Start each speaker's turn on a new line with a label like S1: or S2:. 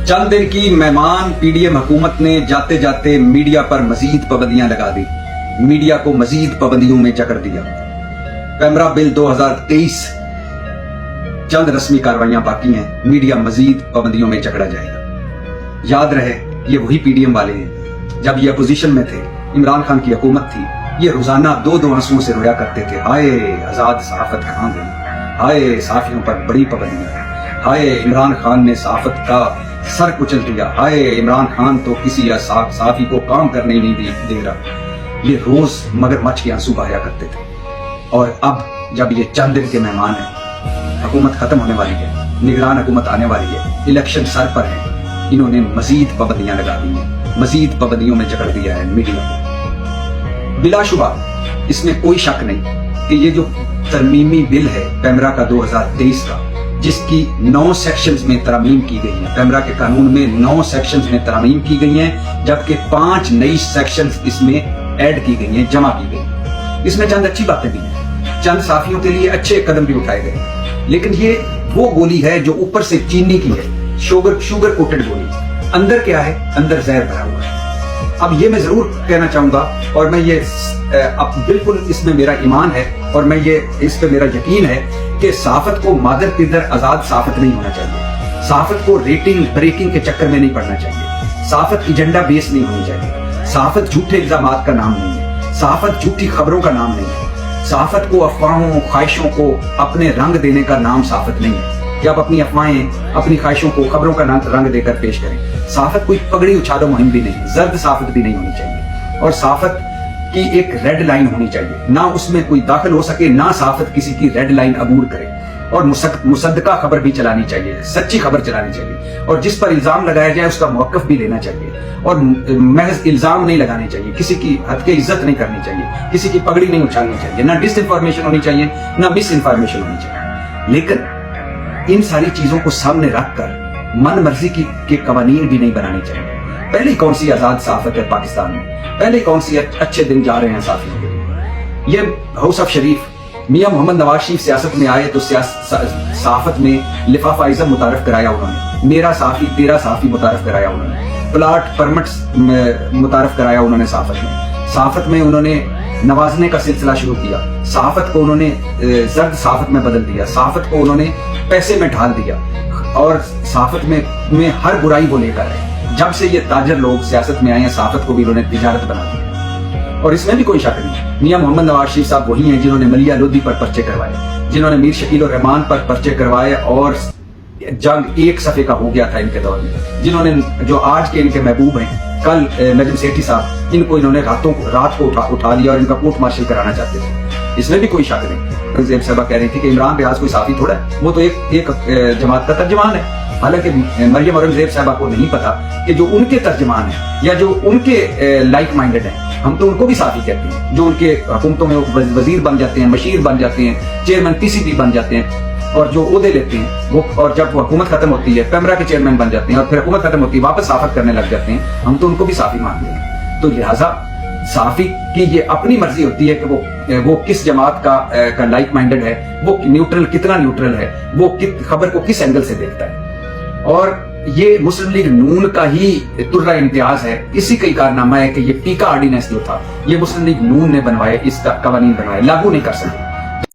S1: चंद दिन की मेहमान पीडीएम हुकूमत ने जाते जाते मीडिया पर मजीद पाबंदियां लगा दी, मीडिया को मजीद पाबंदियों में जकड़ दिया। पैमरा बिल 2023 चंद रस्मी कार्रवाइयां बाकी हैं, मीडिया मजीद पाबंदियों में जकड़ा जाएगा। याद रहे ये वही पीडीएम वाले हैं, जब ये अपोजिशन में थे, इमरान खान की हुकूमत थी, ये रोजाना दो दो आंसुओं से रोया करते थे, हाय आजाद सहाफत कहां गई, हाय सहाफियों पर बड़ी पाबंदियां, हाय इमरान खान ने सहाफत का सर कुचल दिया, हाय इमरान खान तो किसी सहाफी को काम करने ही नहीं दे रहा। ये रोज मगरमच्छ के आंसू बहाया करते थे। और अब जब ये चंद दिन के मेहमान हैं, हुकूमत खत्म होने वाली है, निगरान हुकूमत आने वाली है, इलेक्शन सर पर है, इन्होंने मजीद पाबंदियां लगा दी हैं, मजीद पाबंदियों में जकड़ दिया है मीडिया को। बिलाशुबा इसमें कोई शक नहीं कि ये जो तरमीमी बिल है पैमरा का 2023 का, जिसकी 9 सेक्शंस में तरमीम की गई है, पैमरा के कानून में 9 सेक्शंस में तरमीम की गई हैं, जबकि 5 नई सेक्शंस इसमें ऐड की गई हैं, जमा की गई। इसमें चंद अच्छी बातें भी हैं, चंद साफियों के लिए अच्छे कदम भी उठाए गए, लेकिन ये वो गोली है जो ऊपर से चीनी की है, शुगर कोटेड गोली, अंदर क्या है, अंदर जहर भरा हुआ है। अब ये मैं जरूर कहना चाहूंगा, और मैं ये अब बिल्कुल इसमें मेरा ईमान है और मैं ये इस पे मेरा यकीन है कि सहाफत को मादर पिदर आजाद सहाफत नहीं होना चाहिए, सहाफत को रेटिंग ब्रेकिंग के चक्कर में नहीं पड़ना चाहिए, सहाफत एजेंडा बेस नहीं होनी चाहिए, सहाफत झूठे इल्जामात का नाम नहीं है, सहाफत झूठी खबरों का नाम नहीं है, सहाफत को अफवाहों ख्वाहिशों को अपने रंग देने का नाम सहाफत नहीं है कि आप अपनी अफवाहें अपनी ख्वाहिशों को खबरों का रंग देकर पेश करें। सहाफत कोई पगड़ी उछालो मुहिम भी नहीं, जर्द सहाफत भी नहीं होनी चाहिए, और सहाफत की एक रेड लाइन होनी चाहिए, ना उसमें कोई दाखिल हो सके, ना सहाफत किसी की रेड लाइन अबूर करे, और मुसद्दका खबर भी चलानी चाहिए, सच्ची खबर चलानी चाहिए, और जिस पर इल्जाम लगाया जाए उसका मौक़िफ़ भी लेना चाहिए, और महज इल्जाम नहीं लगाने चाहिए, किसी की हद के इज्जत नहीं करनी चाहिए, किसी की पगड़ी नहीं उछालनी चाहिए, ना डिस इन्फॉर्मेशन होनी चाहिए, ना मिस इन्फॉर्मेशन होनी चाहिए। लेकिन इन सारी चीजों को सामने रखकर मन मर्जी के कवानीन भी नहीं बनाने चाहिए। पहले कौन सी आजाद सहाफत है पाकिस्तान में, पहले कौन सी अच्छे दिन जा रहे हैं साफियों के लिए। ये हाउस ऑफ शरीफ मियां मोहम्मद नवाज शरीफ सियासत में आए तो सहाफत में लिफाफा इज़्ज़त मुतारफ कराया उन्होंने, मेरा साफी तेरा साफी मुतारफ कराया उन्होंने, प्लाट परमिट्स मुतारफ कराया उन्होंने, सहाफत में उन्होंने नवाजने का सिलसिला शुरू किया, सहाफत को उन्होंने जर्द सहाफत में बदल दिया, सहाफत को उन्होंने पैसे में ढाल दिया, और सहाफत में हर बुराई वो लेकर आए। जब से ये ताजर लोग सियासत में आए हैं, सहाफत को भी उन्होंने तिजारत बना दिया, और इसमें भी कोई शक नहीं। मियां मोहम्मद नवाज शरीफ साहब वही हैं जिन्होंने मलिया लोधी पर पर्चे करवाए, जिन्होंने मीर शकील और रहमान पर पर्चे करवाए, और जंग एक सफे का हो गया था इनके दौर में, जिन्होंने जो आज के इनके महबूब हैं, कल नजम सेठी साहब, इनको इन्होंने रात को उठा लिया और इनका कोर्ट मार्शल कराना चाहते थे। इसमें भी कोई शक नहीं। ज़ेब साहबा कह रही थी कि इमरान रियाज कोई साफी थोड़ा है, वो तो एक जमात का तर्जमान है। हालांकि मरियम औरंगजेब साहबा को नहीं पता कि जो उनके तर्जमान है या जो उनके लाइक माइंडेड हैं, हम तो उनको भी साफी कहते हैं, जो उनके हुकूमतों में वजीर बन जाते हैं, मशीर बन जाते हैं, चेयरमैन पीसीबी बन जाते हैं, और जो ओहदे लेते हैं वो, और जब हुकूमत खत्म होती है पैमरा के चेयरमैन बन जाते हैं, और फिर हुकूमत खत्म होती है वापस सहाफत करने लग जाते हैं, हम तो उनको भी साफी मानते हैं। तो लिहाजा साफी की ये अपनी मर्जी होती है कि वो किस जमात का लाइक माइंडेड है, वो न्यूट्रल कितना न्यूट्रल है, वो खबर को किस एंगल से देखता है। और ये मुस्लिम लीग नून का ही तुर्रा इम्तियाज है, इसी का ही कारनामा है कि ये पीका आर्डिनेंस जो था ये मुस्लिम लीग नून ने बनवाया, इसका कवानीन बनवाया, लागू नहीं कर सकते।